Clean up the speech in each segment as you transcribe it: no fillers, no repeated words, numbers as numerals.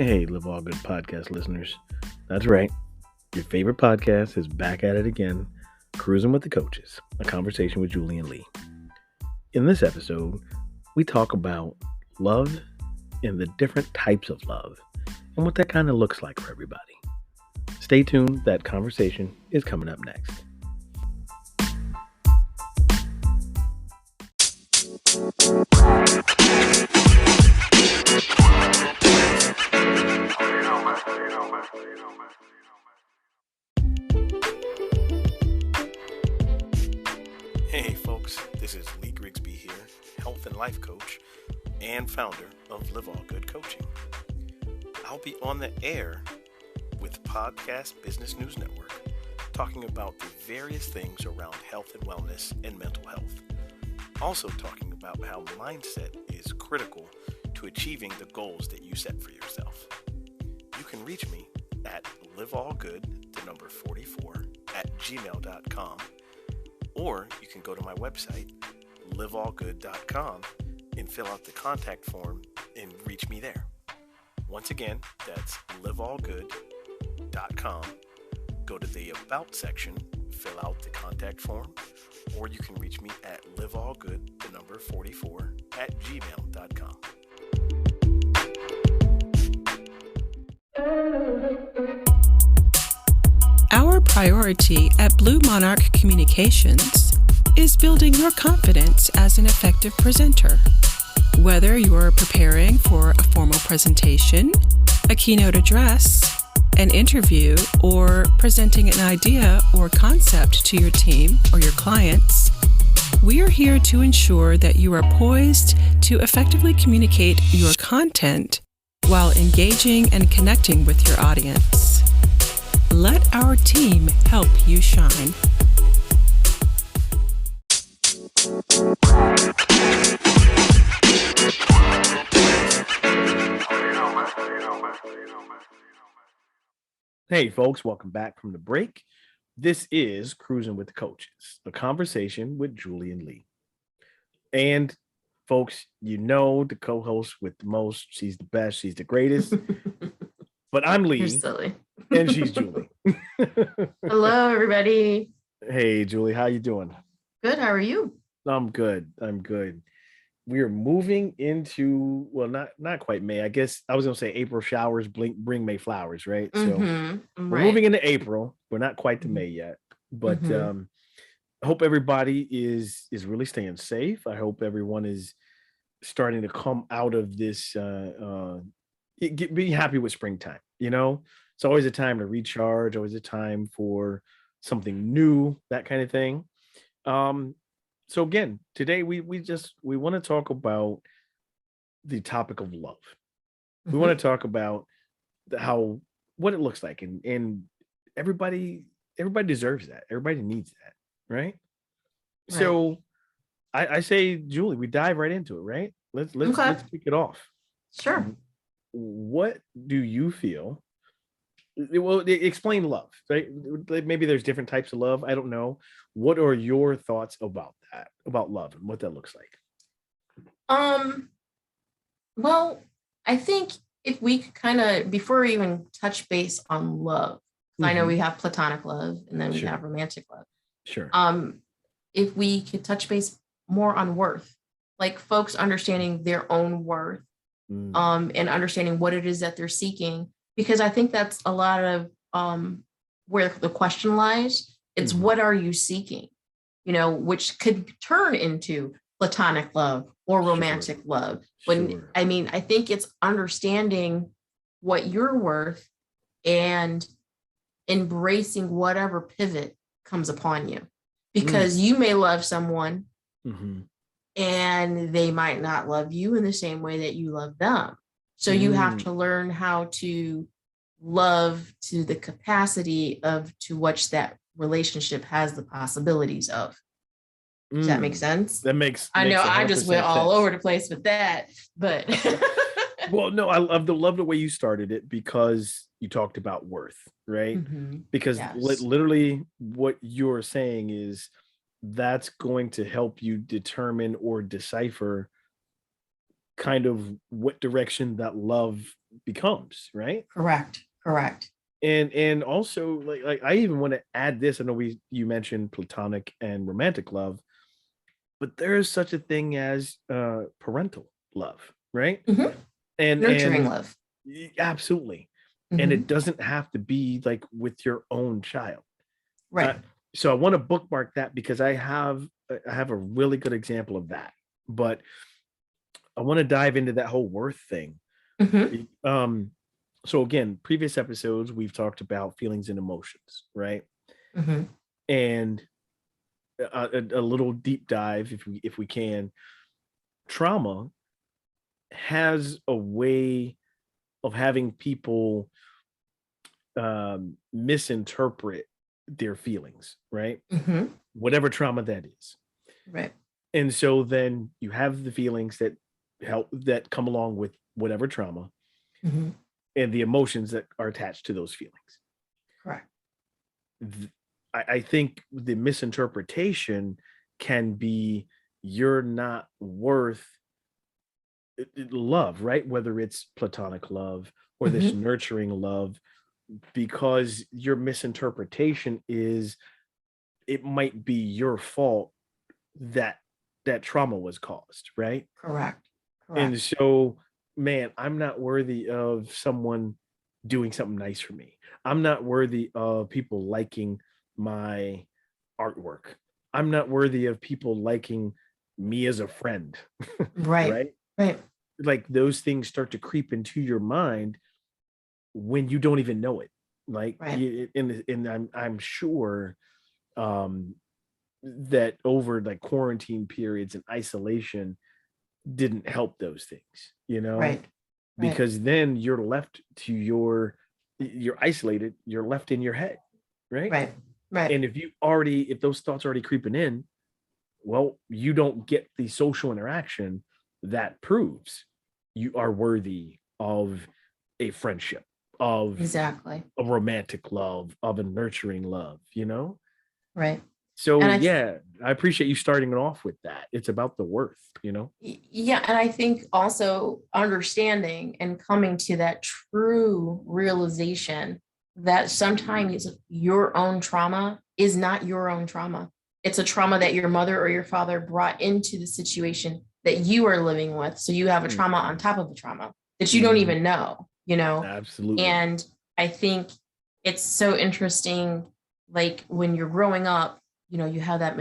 Hey, Live All Good podcast listeners. That's right. Your favorite podcast is back at it again, Cruzin with the Coaches, a conversation with Julie and Lee. In this episode, we talk about love and the different types of love and what that kind of looks like for everybody. Stay tuned. That conversation is coming up next. Hey folks, this is Lee Grigsby here, health and life coach and founder of Live All Good Coaching. I'll be on the air with Podcast Business News Network talking about the various things around health and wellness and mental health. Also talking about how mindset is critical to achieving the goals that you set for yourself. You can reach me at liveallgood44@gmail.com, or you can go to my website, liveallgood.com, and fill out the contact form and reach me there. Once again, that's liveallgood.com. Go to the About section, fill out the contact form, or you can reach me at liveallgood44@gmail.com. Our priority at Blue Monarch Communications is building your confidence as an effective presenter. Whether you're preparing for a formal presentation, a keynote address, an interview, or presenting an idea or concept to your team or your clients, we are here to ensure that you are poised to effectively communicate your content while engaging and connecting with your audience. Let our team help you shine. Hey folks, welcome back from the break. This is Cruzin with the Coaches, a conversation with Julie and Lee. And folks, you know the co-host with the most. She's the best. She's the greatest. But I'm Lee. You're silly. And she's Julie. Hello, everybody. Hey, Julie, how you doing? Good. How are you? I'm good. We are moving into, well, not quite May. I guess I was going to say April showers bring May flowers, right? So we're moving into April. We're not quite to May yet, but I hope everybody is really staying safe. I hope everyone is starting to come out of this, be happy with springtime. You know, it's always a time to recharge, always a time for something new, that kind of thing. So again, today we want to talk about the topic of love. We want to talk about what it looks like, and everybody deserves that. Everybody needs that, right? So I say, Julie, we dive right into it, right? Let's kick it off. Sure. What do you feel? Well, explain love, right? Maybe there's different types of love. I don't know. What are your thoughts about that, about love and what that looks like? Well, I think if we could kind of, before we even touch base on love, I know we have platonic love and then we have romantic love. Sure. If we could touch base more on worth, like folks understanding their own worth, and understanding what it is that they're seeking. Because I think that's a lot of where the question lies. It's what are you seeking? You know, which could turn into platonic love or romantic love. I mean, I think it's understanding what you're worth and embracing whatever pivot comes upon you. Because you may love someone and they might not love you in the same way that you love them. So you have to learn how to love to the capacity of to which that relationship has the possibilities of. Does that make sense? That makes. I know I just went all over the place with that, but. Well, no, I love the way you started it because you talked about worth, right? Because literally what you're saying is that's going to help you determine or decipher kind of what direction that love becomes, right? Correct. And also like I even want to add this. I know you mentioned platonic and romantic love, but there is such a thing as parental love, right? Mm-hmm. Nurturing love. Absolutely. Mm-hmm. And it doesn't have to be like with your own child, right? So I want to bookmark that because I have a really good example of that, but I want to dive into that whole worth thing. Mm-hmm. So again, previous episodes we've talked about feelings and emotions, right? Mm-hmm. And a little deep dive, if we can. Trauma has a way of having people misinterpret their feelings, right? Mm-hmm. Whatever trauma that is, right? And so then you have the feelings that come along with whatever trauma, mm-hmm. and the emotions that are attached to those feelings. Correct. I think the misinterpretation can be you're not worth love, right? Whether it's platonic love or mm-hmm. this nurturing love, because your misinterpretation is it might be your fault that trauma was caused, right? Correct. And so, man, I'm not worthy of someone doing something nice for me. I'm not worthy of people liking my artwork. I'm not worthy of people liking me as a friend. Right. Like those things start to creep into your mind when you don't even know it. Like, and I'm sure that over like quarantine periods and isolation didn't help those things, right? Because then you're left to you're isolated, you're left in your head, right. And if those thoughts are already creeping in, well, you don't get the social interaction that proves you are worthy of a friendship, of exactly a romantic love, of a nurturing love, right. So I appreciate you starting it off with that. It's about the worth, Yeah. And I think also understanding and coming to that true realization that sometimes your own trauma is not your own trauma. It's a trauma that your mother or your father brought into the situation that you are living with. So you have a trauma on top of the trauma that you don't even know, Absolutely. And I think it's so interesting, like when you're growing up, you have that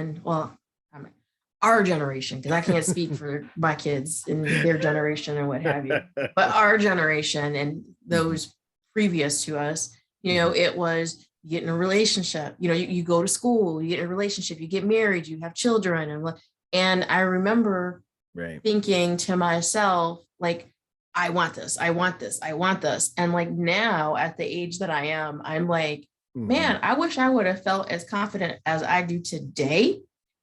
our generation, because I can't speak for my kids and their generation or what have you, but our generation and those previous to us, it was you get in a relationship, you go to school, you get in a relationship, you get married, you have children. And I remember thinking to myself, like, I want this. And like now at the age that I am, I'm like, man, I wish I would have felt as confident as I do today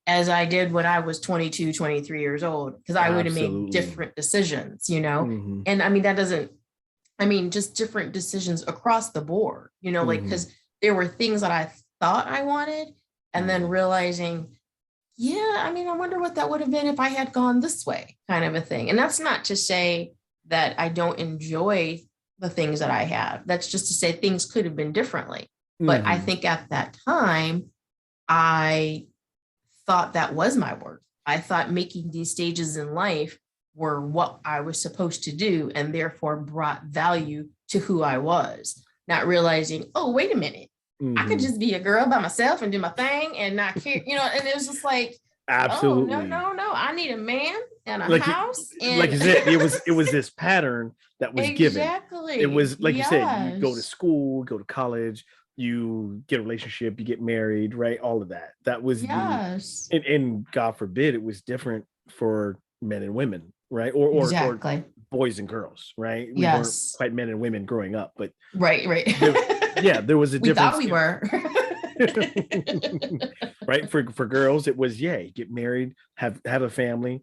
as I did when I was 22, 23 years old, because I would have made different decisions, And I mean, just different decisions across the board, like, because there were things that I thought I wanted and then realizing, I wonder what that would have been if I had gone this way, kind of a thing. And that's not to say that I don't enjoy the things that I have. That's just to say things could have been differently. But I think at that time, I thought that was my work. I thought making these stages in life were what I was supposed to do, and therefore brought value to who I was, not realizing, oh, wait a minute, I could just be a girl by myself and do my thing and not care, and it was just like, absolutely. Oh, no, I need a man and a house. And like you said, it was this pattern that was given. Exactly. It was like you said, you go to school, go to college, you get a relationship, you get married, right? All of that. That was and God forbid it was different for men and women, right? Or boys and girls, right? We weren't quite men and women growing up, but right. There was a difference. We thought we were. Right. For girls, it was get married, have a family.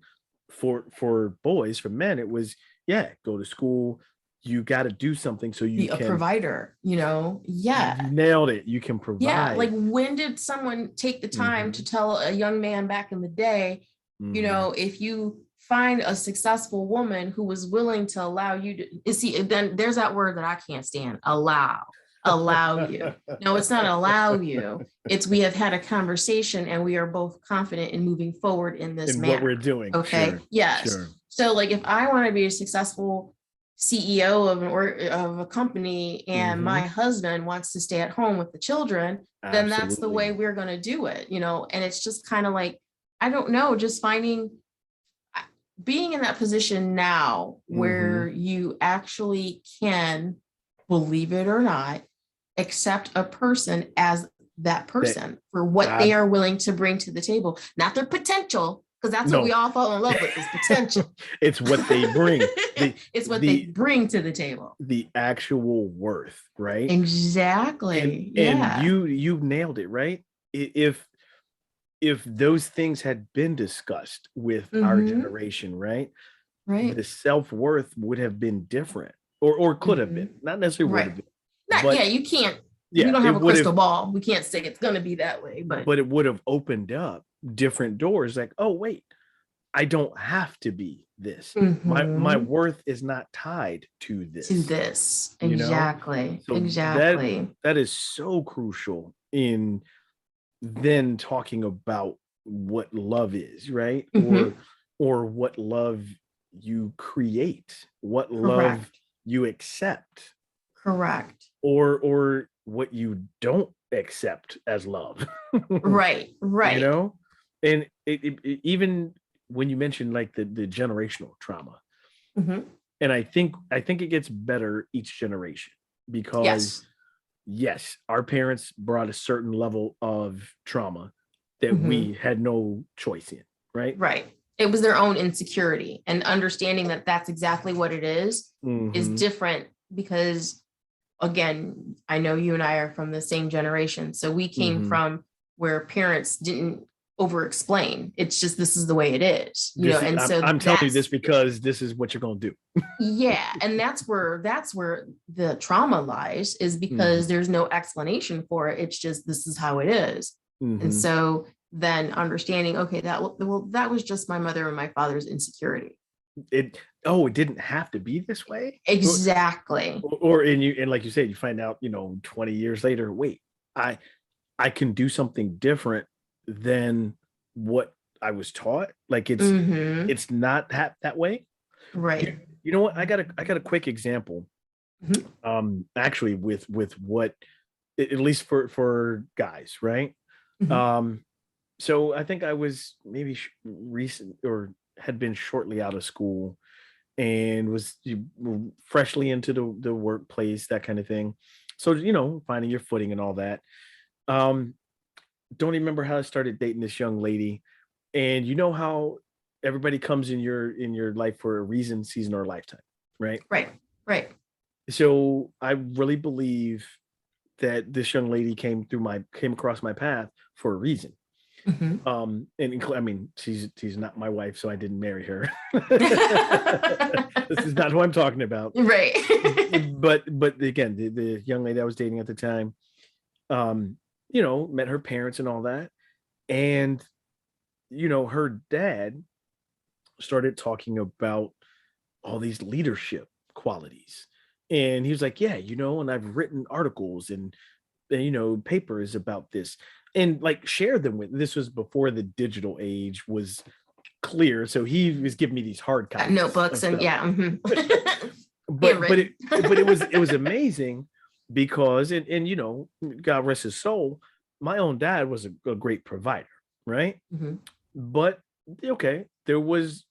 For boys, for men, it was go to school. You got to do something so you can be a provider, You nailed it. You can provide. Yeah. Like, when did someone take the time to tell a young man back in the day, If you find a successful woman who was willing to allow you to see, then there's that word that I can't stand, allow you. No, it's not allow you. It's we have had a conversation and we are both confident in moving forward in this manner. What we're doing. Okay. Sure. Yes. Sure. So like if I want to be a successful CEO of a company and my husband wants to stay at home with the children, then that's the way we're going to do it, and it's just kind of like, I don't know, just being in that position now where you actually can, believe it or not, accept a person as that person for what they are willing to bring to the table, not their potential, because that's what we all fall in love with, is potential. It's what they bring. It's what they bring to the table. The actual worth, right? Exactly. And you nailed it, right? If those things had been discussed with our generation, right? The self-worth would have been different, or could have been, not necessarily would have been. You can't. We don't have a crystal ball. We can't say it's going to be that way, but it would have opened up different doors. Like, oh wait, I don't have to be this. My worth is not tied to this. Exactly. So exactly. That is so crucial in then talking about what love is, right? Or what love you create, what love you accept. Correct. Or what you don't accept as love. Right. And it even when you mentioned like the generational trauma, and I think it gets better each generation, because yes, our parents brought a certain level of trauma that we had no choice in, right? It was their own insecurity, and understanding that that's exactly what it is different, because again, I know you and I are from the same generation. So we came from where parents didn't over explain. It's just, this is the way it is, and so I'm telling you this because this is what you're going to do. And that's where the trauma lies, is because there's no explanation for it. It's just, this is how it is. And so then understanding, okay, that was just my mother and my father's insecurity. It didn't have to be this way. Exactly. And like you said, you find out 20 years later, wait, I can do something different than what I was taught. Like it's not that way, right? You know what, I got a quick example actually with what, at least for guys, right? So I think I was maybe recent, or had been shortly out of school, and was freshly into the workplace, that kind of thing. So, finding your footing and all that. Don't remember how I started dating this young lady, and you know how everybody comes in your life for a reason, season, or a lifetime, right? Right. So I really believe that this young lady came across my path for a reason. And I mean, she's not my wife, so I didn't marry her. This is not who I'm talking about, right? but again, the young lady I was dating at the time, met her parents and all that, and her dad started talking about all these leadership qualities, and he was like, yeah, and I've written articles and papers about this, and like shared them with. This was before the digital age was clear, so he was giving me these hard copies, notebooks, and but it was amazing, because and God rest his soul, my own dad was a great provider, right? But okay, there was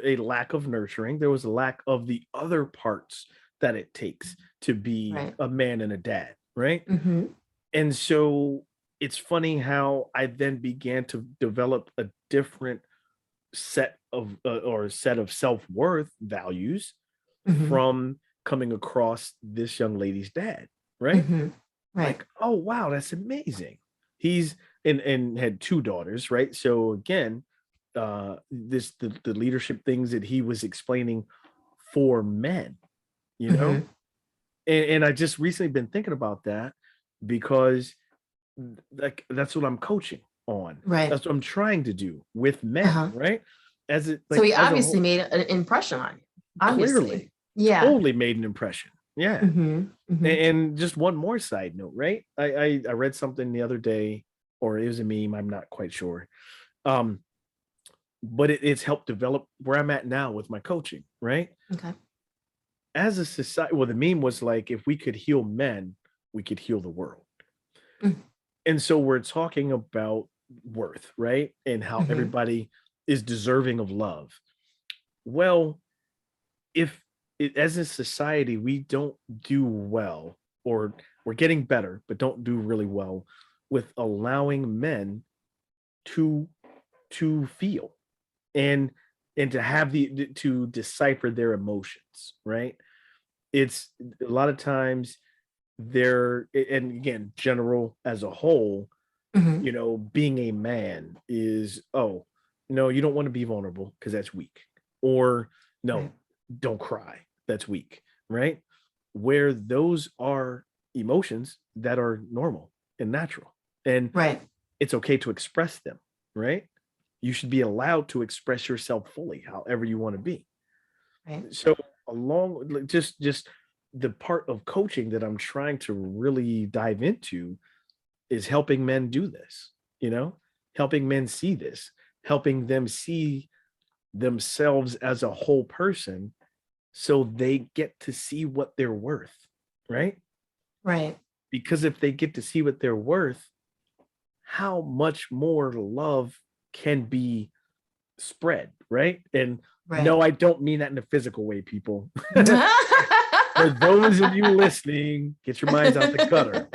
a lack of nurturing, there was a lack of the other parts that it takes to be a man and a dad, right? And so it's funny how I then began to develop a different set of self-worth values from coming across this young lady's dad, right? Like, oh wow, that's amazing. He's and had 2 daughters, right? So again, the leadership things that he was explaining for men, and I just recently been thinking about that, because like that's what I'm coaching, on. Right. That's what I'm trying to do with men, right? As it like, so he as a obviously whole, made an impression on you. Obviously. clearly, Yeah. totally made an impression. Yeah. Mm-hmm. And just one more side note, right? I read something the other day, or it was a meme, I'm not quite sure. But it's helped develop where I'm at now with my coaching, right? Okay. As a society, well, the meme was like, if we could heal men, we could heal the world. Mm. And so we're talking about worth, right? And how everybody is deserving of love. Well, if as a society, we don't do well, or we're getting better, but don't do really well with allowing men to feel and to have to decipher their emotions, right? It's a lot of times they're, and again, general as a whole, being a man is, oh, no, you don't want to be vulnerable because that's weak. Or no, don't cry. That's weak, right? Where those are emotions that are normal and natural. And it's okay to express them, right? You should be allowed to express yourself fully, however you want to be. Right. So along, just the part of coaching that I'm trying to really dive into is helping men do this, helping men see this, helping them see themselves as a whole person so they get to see what they're worth, right? Right. Because if they get to see what they're worth, how much more love can be spread, right? And no, I don't mean that in a physical way, people. For those of you listening, get your minds out the gutter.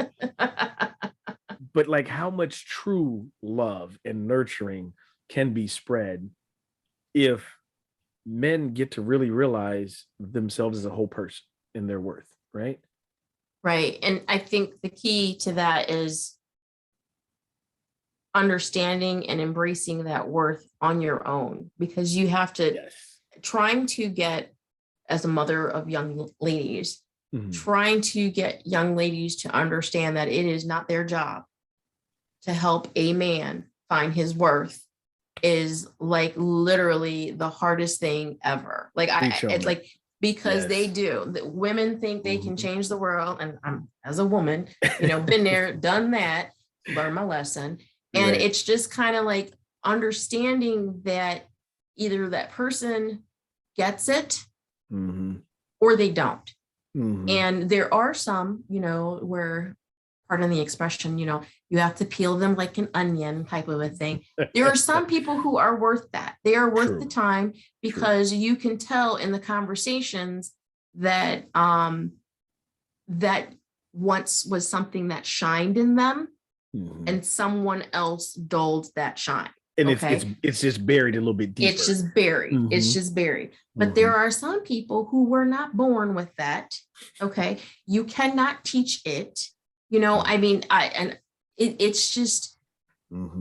But like, how much true love and nurturing can be spread if men get to really realize themselves as a whole person and their worth, right? Right. And I think the key to that is understanding and embracing that worth on your own, because you have to, trying to get, as a mother of young ladies, trying to get young ladies to understand that it is not their job to help a man find his worth is like literally the hardest thing ever. Like it's like, because they do, that women think they can change the world. And I'm, as a woman, been there, done that, learned my lesson. And it's just kind of like understanding that either that person gets it or they don't. And there are some, where, pardon the expression, you have to peel them like an onion type of a thing. There are some people who are worth that. They are worth the time, because you can tell in the conversations that that once was something that shined in them, and someone else dulled that shine. And it's just buried a little bit deeper. It's just buried. It's just buried. But there are some people who were not born with that. Okay. You cannot teach it. I mean, it's just,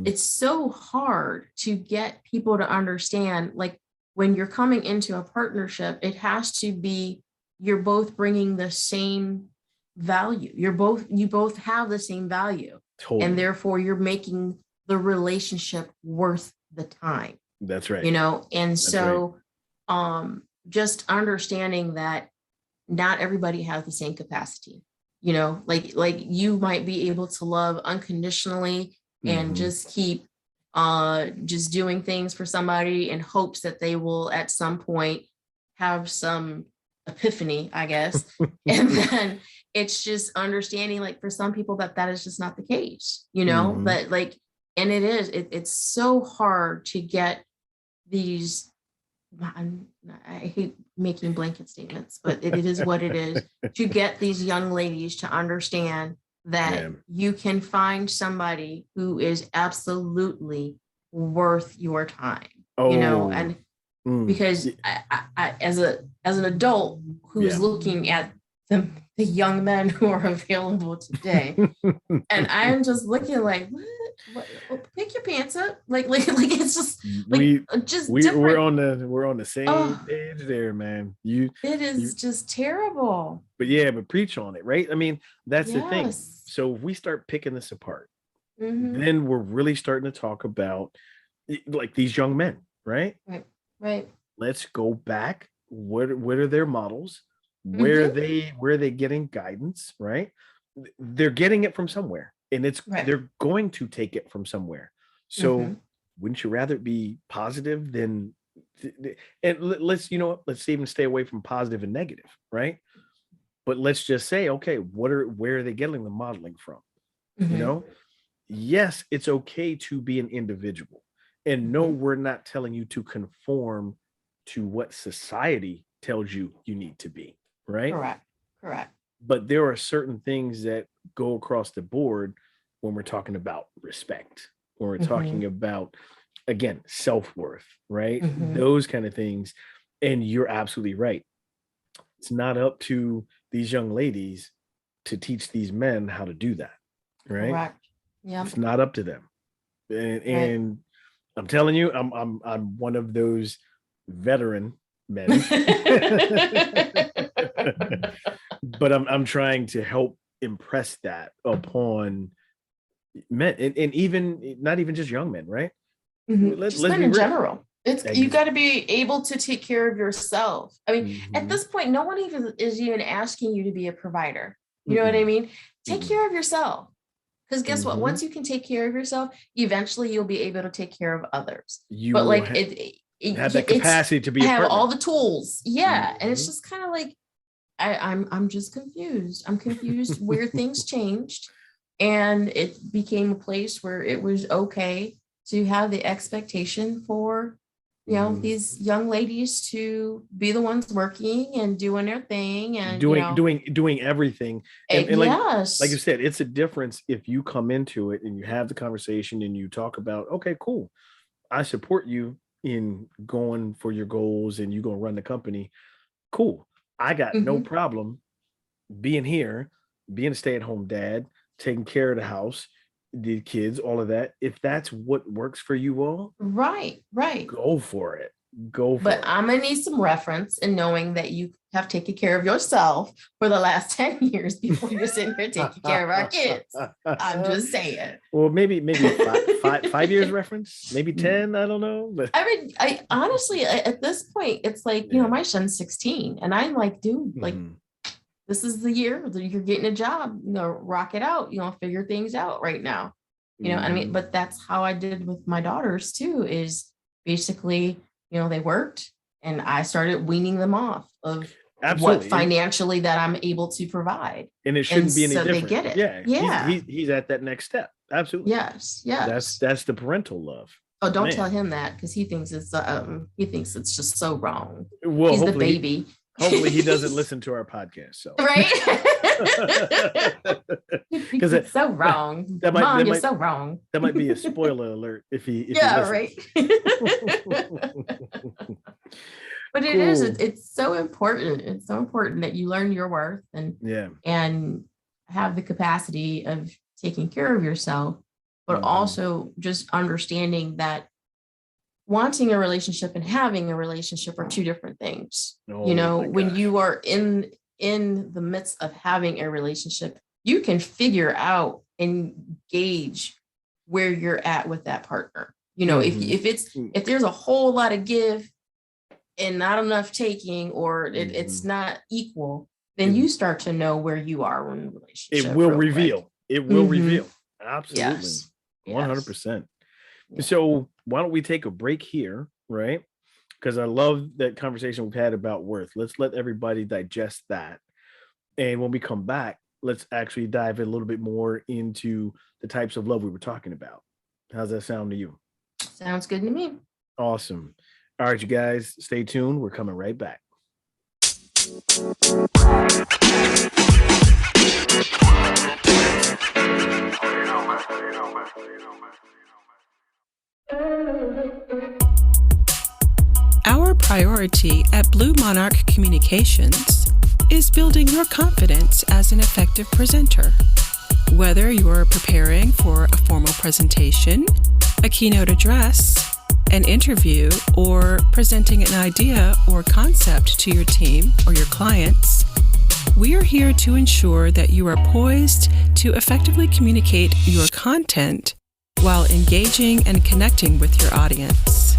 it's so hard to get people to understand, like, when you're coming into a partnership, it has to be, you're both bringing the same value. You both have the same value. Totally. And therefore you're making the relationship worth the time. That's right. And that's so, just understanding that not everybody has the same capacity. Like you might be able to love unconditionally and just keep just doing things for somebody in hopes that they will at some point have some epiphany, I guess. And then it's just understanding, like, for some people that is just not the case, but like, and it's so hard to get these, I hate making blanket statements, but it is what it is, to get these young ladies to understand that you can find somebody who is absolutely worth your time, and because I as an adult who's looking at the young men who are available today, and I'm just looking like, what? Pick your pants up, like it's just like we're on the same page there, man. It is just terrible. But preach on it, right? I mean, that's the thing. So if we start picking this apart, then we're really starting to talk about like these young men, right? Right. Let's go back. What are their models? Where are they getting guidance, right? They're getting it from somewhere, and they're going to take it from somewhere. So wouldn't you rather it be positive than, and let's even stay away from positive and negative, right? But let's just say, okay, where are they getting the modeling from? Yes, it's okay to be an individual, and no, we're not telling you to conform to what society tells you need to be, right? Correct. But there are certain things that go across the board when we're talking about respect, when we're talking about, again, self-worth, right? Those kind of things. And you're absolutely right. It's not up to these young ladies to teach these men how to do that, right? Correct. Yeah. It's not up to them. And I'm telling you, I'm one of those veteran men. But I'm trying to help impress that upon men, and even not even just young men, right? Just men in general. You got to be able to take care of yourself. I mean, at this point, no one is even asking you to be a provider. You know what I mean? Take care of yourself. Because guess what? Once you can take care of yourself, eventually you'll be able to take care of others. You have that capacity to have all the tools. Yeah. And it's just kind of like, I'm just confused. I'm confused where things changed, and it became a place where it was okay to have the expectation for, these young ladies to be the ones working and doing their thing and doing everything. And yes. like you said, it's a difference if you come into it and you have the conversation and you talk about, okay, cool, I support you in going for your goals and you're going to run the company. Cool. I got no problem being here, being a stay-at-home dad, taking care of the house, the kids, all of that. If that's what works for you all, right, go for it. But I'm gonna need some reference in knowing that you have taken care of yourself for the last 10 years before you're sitting here taking care of our kids. I'm just saying. Well, maybe 5 years reference, maybe 10. I don't know. But I mean, I honestly, at this point, it's like, my son's 16, and I'm like, dude, like, this is the year that you're getting a job. Rock it out. Figure things out right now. I mean, but that's how I did with my daughters too. Is basically, they worked, and I started weaning them off of what financially that I'm able to provide. And it shouldn't be any different. They get it. Yeah. He's at that next step. Absolutely. Yes. That's the parental love. Oh, don't tell him that, because he thinks it's just so wrong. Well, he's the baby. Hopefully he doesn't listen to our podcast. So right. Because it's so wrong. Mom, you're so wrong. That might be a spoiler alert if he right. But it is. It's so important. It's so important that you learn your worth and have the capacity of taking care of yourself, but also just understanding that wanting a relationship and having a relationship are two different things. When you are in the midst of having a relationship, you can figure out and gauge where you're at with that partner. If there's a whole lot of give and not enough taking, or it's not equal, then you start to know where you are in the relationship. It will reveal. It will reveal. Absolutely. Yes. 100%. So why don't we take a break here, right? Because I love that conversation we've had about worth. Let's let everybody digest that. And when we come back, let's actually dive in a little bit more into the types of love we were talking about. How's that sound to you? Sounds good to me. Awesome. All right, you guys, stay tuned. We're coming right back. Our priority at Blue Monarch Communications is building your confidence as an effective presenter. Whether you're preparing for a formal presentation, a keynote address, an interview, or presenting an idea or concept to your team or your clients, We are here to ensure that you are poised to effectively communicate your content while engaging and connecting with your audience.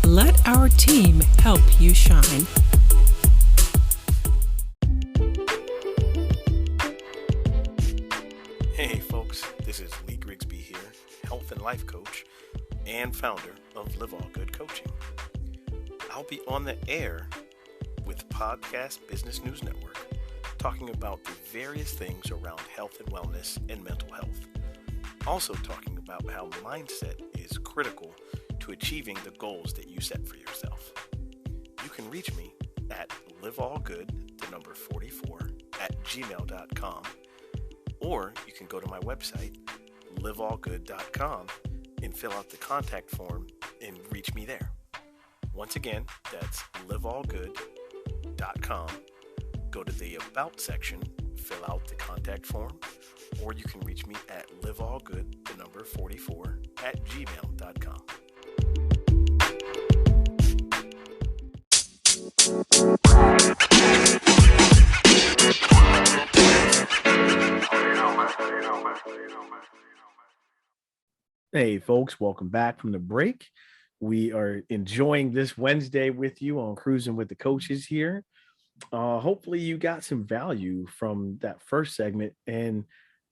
Let our team help you shine. Hey folks, this is Lee Grigsby here, health and life coach and founder of Live All Good Coaching. I'll be on the air with Podcast Business News Network, talking about the various things around health and wellness and mental health. Also talking about how mindset is critical to achieving the goals that you set for yourself. You can reach me at liveallgood44@gmail.com, or you can go to my website, liveallgood.com, and fill out the contact form and reach me there. Once again, that's liveallgood.com. Go to the About section, fill out the contact form, or you can reach me at liveallgood44@gmail.com. Hey folks, welcome back from the break. We are enjoying this Wednesday with you on Cruising with the Coaches here. Hopefully you got some value from that first segment, and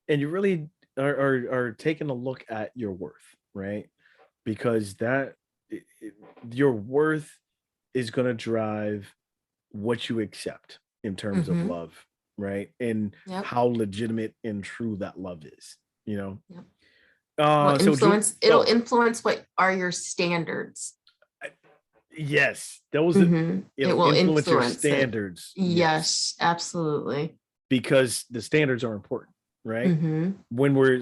you really are taking a look at your worth, right? Because your worth is going to drive what you accept in terms of love, right? And how legitimate and true that love is, you know? Yep. It'll influence what are your standards. Yes, those It will influence your influence standards. Yes, absolutely. Because the standards are important, right? When we're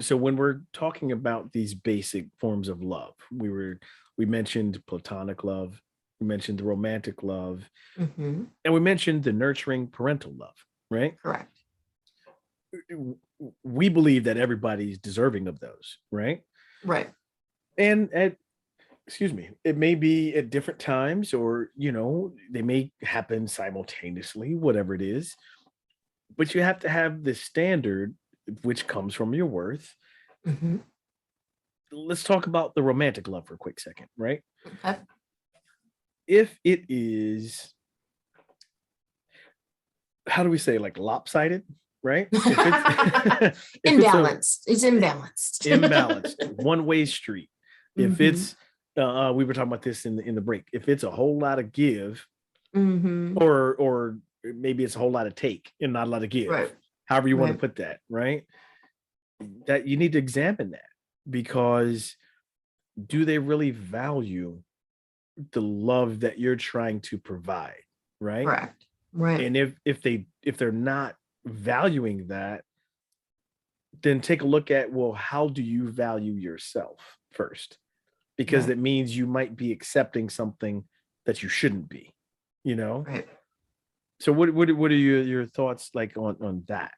talking about these basic forms of love, we mentioned platonic love, we mentioned the romantic love, and we mentioned the nurturing parental love, right? Correct. We believe that everybody's deserving of those, right? Right. And it may be at different times, or, they may happen simultaneously, whatever it is. But you have to have the standard, which comes from your worth. Let's talk about the romantic love for a quick second, right? Okay. If it is, how do we say, like lopsided, right? If Imbalanced. It's imbalanced. Imbalanced, one-way street. If it's, we were talking about this in the break. If it's a whole lot of give, or maybe it's a whole lot of take and not a lot of give, right. However you want to put that, right? That you need to examine that, because do they really value the love that you're trying to provide, right? Correct. Right. And if they're not valuing that, then take a look at, well, how do you value yourself first? Because it means you might be accepting something that you shouldn't be, Right. So what are your thoughts like on that,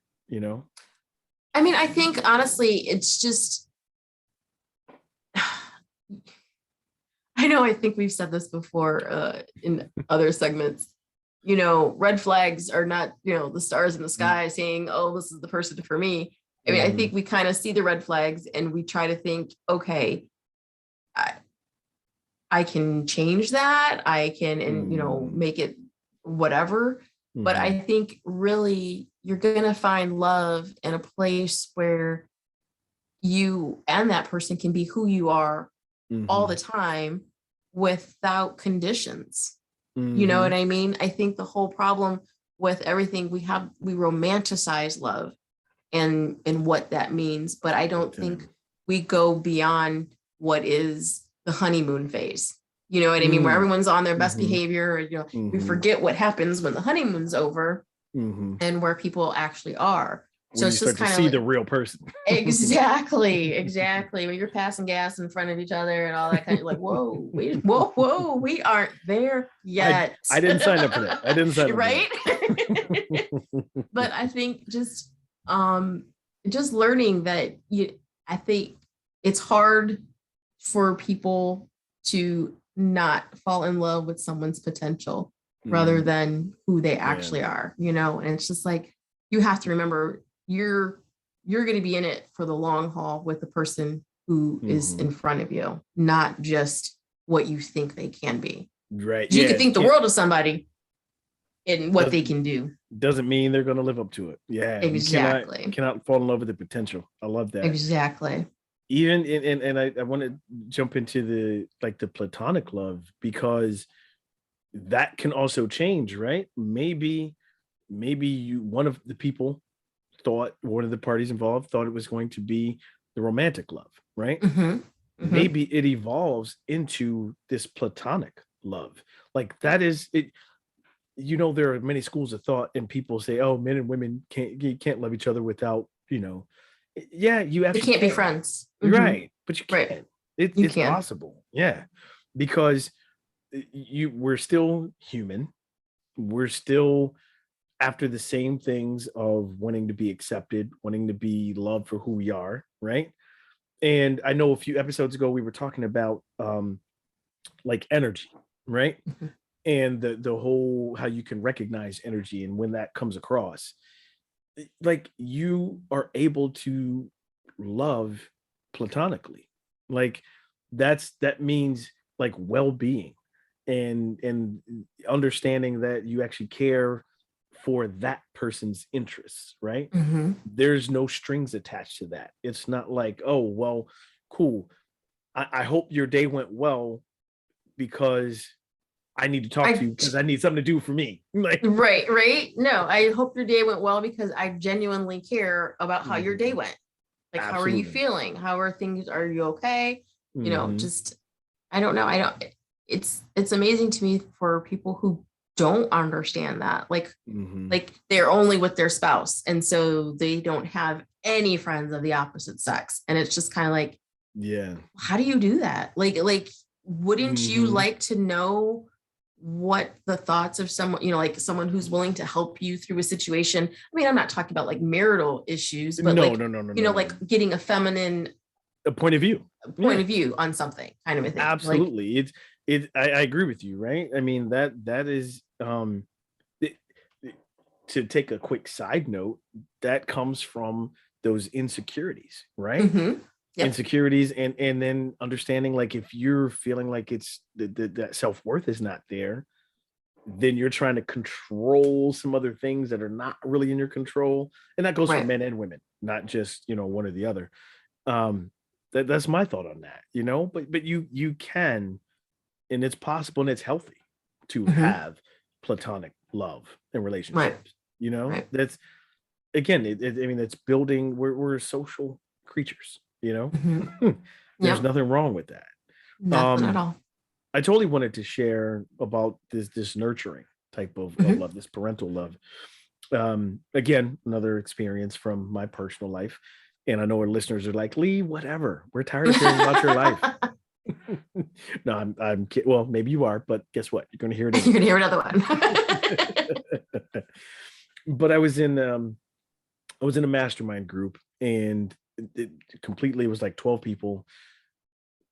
I mean, I think honestly, it's just, I think we've said this before in other segments, red flags are not, the stars in the sky saying, oh, this is the person for me. I mean, I think we kind of see the red flags and we try to think, okay, I can change that. I can, make it whatever. But I think really you're going to find love in a place where you and that person can be who you are all the time without conditions. You know what I mean? I think the whole problem with everything we romanticize love and what that means, but I don't think we go beyond what is the honeymoon phase. You know what I mean? Where everyone's on their best behavior, we forget what happens when the honeymoon's over and where people actually are. So it's just kind of see the real person. Exactly. When you're passing gas in front of each other and all that kind of like, whoa, we aren't there yet. I didn't sign up for that. Right. But I think just learning that I think it's hard for people to not fall in love with someone's potential. rather than who they actually Yeah. are, and it's just like, you have to remember you're going to be in it for the long haul with the person who is in front of you, not just what you think they can be. Right. You can Yeah. think the world of somebody and what they can do. Doesn't mean they're going to live up to it. Yeah. Exactly. You cannot fall in love with the potential. I love that. Exactly. Even and I want to jump into the platonic love, because that can also change, right? Maybe one of the people thought, one of the parties involved thought it was going to be the romantic love, right? Maybe it evolves into this platonic love. Like that is it. There are many schools of thought, and people say, "Oh, men and women can't love each other without." Yeah, you They actually can't be friends. You're right, but you can. Right. It's can. possible. Yeah, because we're still human. We're still after the same things of wanting to be accepted, wanting to be loved for who we are, right? And I know a few episodes ago we were talking about like energy, right? And the whole how you can recognize energy and when that comes across. Like you are able to love platonically. Like that means like well-being and understanding that you actually care for that person's interests, right? There's no strings attached to that. It's not like, oh, well, cool. I hope your day went well because I need to talk to you because I need something to do for me. Like, right. No, I hope your day went well because I genuinely care about how your day went. Like, Absolutely. How are you feeling? How are things? Are you okay? Just, I don't know. It's amazing to me for people who don't understand that. Like they're only with their spouse. And so they don't have any friends of the opposite sex. And it's just kind of like, yeah, how do you do that? Like, wouldn't you like to know what the thoughts of someone, like someone who's willing to help you through a situation? I mean, I'm not talking about like marital issues, but no, like getting a feminine point of view on something kind of a thing. Absolutely. Like, I agree with you, right? I mean, that is to take a quick side note, that comes from those insecurities, right? Yep. Insecurities and then understanding, like, if you're feeling like it's that self-worth is not there, then you're trying to control some other things that are not really in your control. And that goes for men and women, not just, one or the other. That's my thought on that, but you can, and it's possible and it's healthy to have platonic love and relationships, that's, again, I mean, it's building, we're social creatures, there's nothing wrong with that. Nothing at all. I totally wanted to share about this nurturing type of love, this parental love. Again, another experience from my personal life. And I know our listeners are like, Lee, whatever. We're tired of hearing about your life. No, I'm kidding. Well, maybe you are, but guess what? You're going to hear it. You're going to hear another one. But I was in a mastermind group, and it was like 12 people,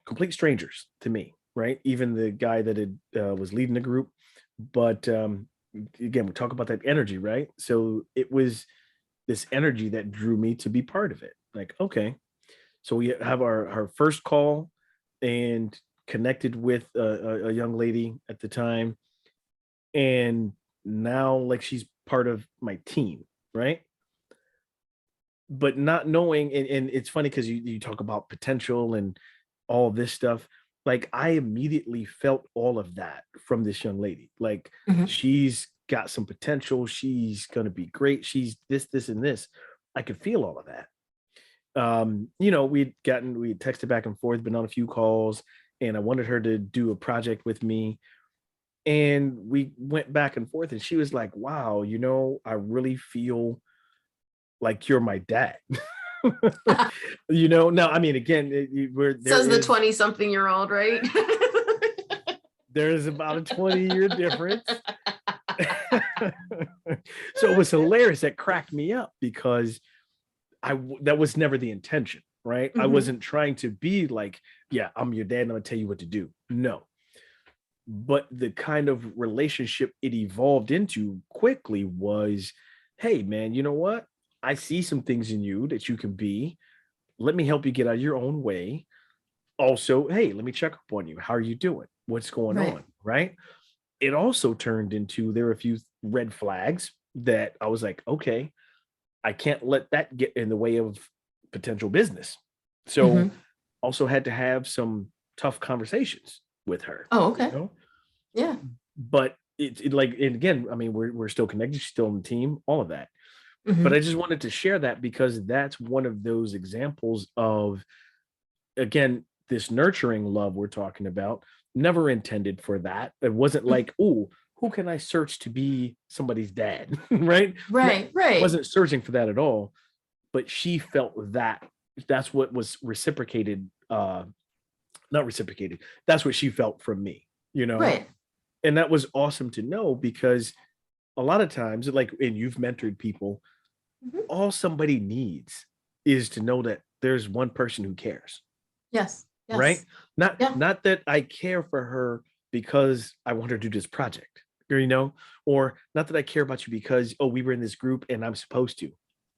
complete strangers to me, right? Even the guy that was leading the group. But again, we talk about that energy, right? So it was this energy that drew me to be part of it. Like, okay, so we have our first call and connected with a young lady at the time. And now, like, she's part of my team, right? But not knowing, and it's funny because you talk about potential and all this stuff. Like, I immediately felt all of that from this young lady. Like, she's got some potential. She's going to be great. She's this, and this. I could feel all of that. We had texted back and forth, been on a few calls, and I wanted her to do a project with me. And we went back and forth, and she was like, wow, I really feel like you're my dad. Now, I mean, again, says the 20-something-year-old, right? There is about a 20-year difference. So it was hilarious. That cracked me up because that was never the intention, right? I wasn't trying to be like, yeah, I'm your dad and I'm gonna tell you what to do. No. But the kind of relationship it evolved into quickly was, hey, man, you know what? I see some things in you that you can be. Let me help you get out of your own way. Also, hey, let me check up on you. How are you doing? What's going Right. on? Right. It also turned into, there were a few red flags that I was like, okay, I can't let that get in the way of potential business. So Mm-hmm. also had to have some tough conversations with her, Oh, you okay. know, Yeah. but it like, and again, I mean, we're still connected, she's still on the team, all of that. But Mm-hmm. I just wanted to share that because that's one of those examples of, again, this nurturing love we're talking about, never intended for that. It wasn't like, oh, who can I search to be somebody's dad? Right? Right. Right. Wasn't searching for that at all. But she felt that that's what was reciprocated, not reciprocated. That's what she felt from me, you know? Right. And that was awesome to know because a lot of times, like, and you've mentored people, Mm-hmm. all somebody needs is to know that there's one person who cares, Yes. right? Yes. Not Yeah. not that I care for her because I want her to do this project, you know, or not that I care about you because, oh, we were in this group and I'm supposed to.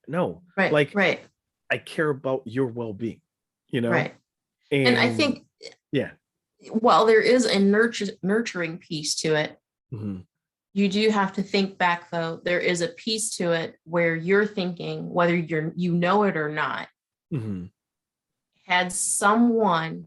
No, Right. like Right. I care about your well-being, you know? Right. And I And think yeah. while there is a nurturing piece to it, Mhm. you do have to think back though. There is a piece to it where you're thinking, whether you know it or not, Mhm. had someone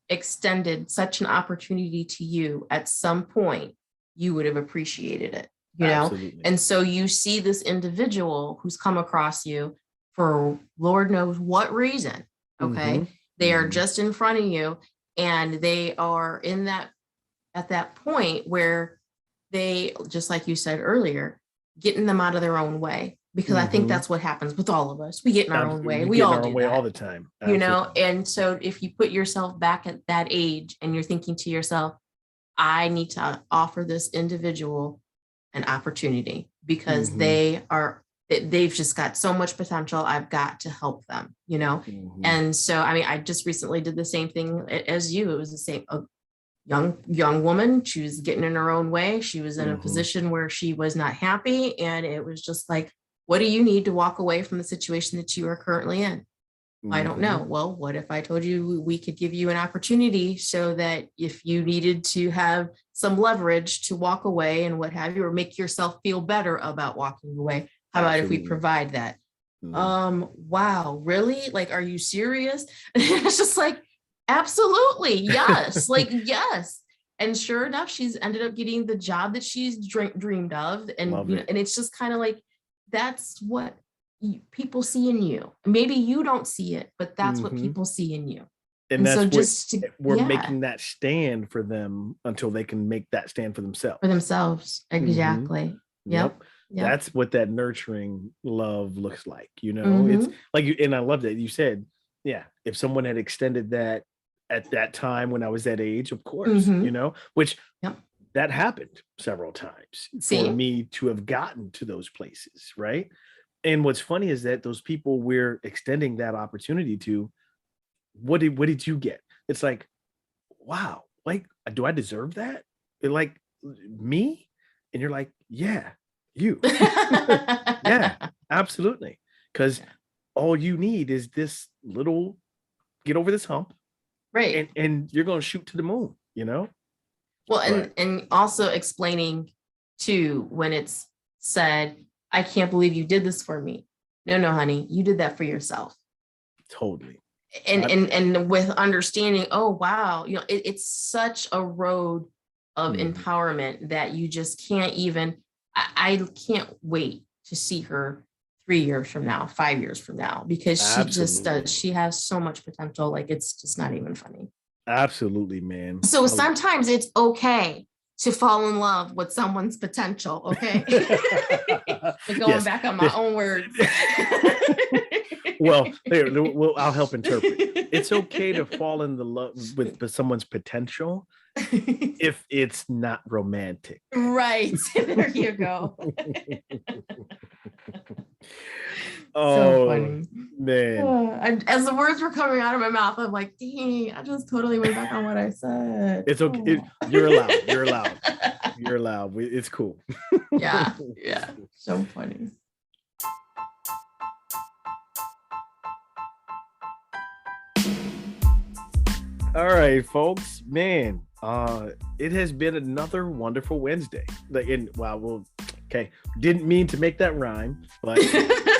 extended such an opportunity to you at some point, you would have appreciated it, you know? Absolutely. And so you see this individual who's come across you for Lord knows what reason, okay? Mhm. They are Mhm. just in front of you and they are in that at that point where they, just like you said earlier, getting them out of their own way. Because I think Mhm. that's what happens with all of us. We get in our own way. We We get in all our own do way all that, the time. you know? Absolutely. And so if you put yourself back at that age and you're thinking to yourself, I need to offer this individual an opportunity because Mhm. they've just got so much potential. I've got to help them, you know? Mhm. And so, I mean, I just recently did the same thing as you. It was the same, young woman. She was getting in her own way. She was in a Mhm. position where she was not happy. And it was just like, what do you need to walk away from the situation that you are currently in? I don't know. Mhm. Well, what if I told you we could give you an opportunity so that if you needed to have some leverage to walk away and what have you, or make yourself feel better about walking away, how about if we Absolutely. provide that? Mhm. Wow, really? Like, are you serious? It's just like, absolutely, yes, like, yes. And sure enough, she's ended up getting the job that she's dreamed of. And, Love you know, it. and it's just kind of like, that's what people see in you. Maybe you don't see it, but that's what Mhm. people see in you. And And so that's what just to, we're yeah, making that stand for them until they can make that stand for for themselves. themselves. Mhm. Exactly. Yep. Yep. Yep. That's what that nurturing love looks like, you know? It's Mm-hmm. like you, and I love that you said, yeah, if someone had extended that at that time when I was that age, of course, you Mm-hmm. know, which Yep. that happened several times for See? me to have gotten to those places, right? And what's funny is that those people we're extending that opportunity to, what did you get? It's like, wow, like, do I deserve that? Like, me? And you're like, yeah, you. Yeah, absolutely. Because all you need is this little, get over this hump, Right. and you're gonna shoot to the moon, you know? Well, But and also explaining too when it's said, I can't believe you did this for me. No, no, honey, you did that for yourself. totally. And I, and with understanding, oh wow, you know, it's such a road of mhm. empowerment that you just can't even, I can't wait to see her 3 years from now, 5 years from now, because she just does, Absolutely. she has so much potential, like it's just not even funny. Absolutely, man. So sometimes it's okay to fall in love with someone's potential. Okay. But going Yes. back on my own words. Well, here, well, I'll help interpret. It's okay to fall in the love with someone's potential if it's not romantic. Right. There you go. So Oh funny. Man. And as the words were coming out of my mouth, I'm like, dang, I just totally went back on what I said. It's okay. You're allowed. You're allowed. You're allowed. It's cool. Yeah. So funny. All right, folks. Man, it has been another wonderful Wednesday. Okay, didn't mean to make that rhyme, but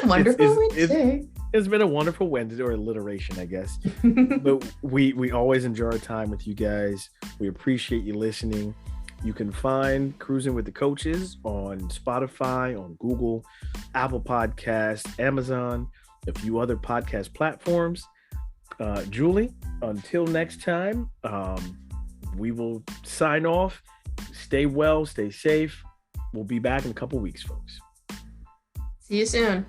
wonderful Wednesday. It's been a wonderful Wednesday, or alliteration, I guess. But we always enjoy our time with you guys. We appreciate you listening. You can find Cruzin with the Coaches on Spotify, on Google, Apple Podcasts, Amazon, a few other podcast platforms. Julie, until next time, we will sign off. Stay well, stay safe. We'll be back in a couple weeks, folks. See you soon.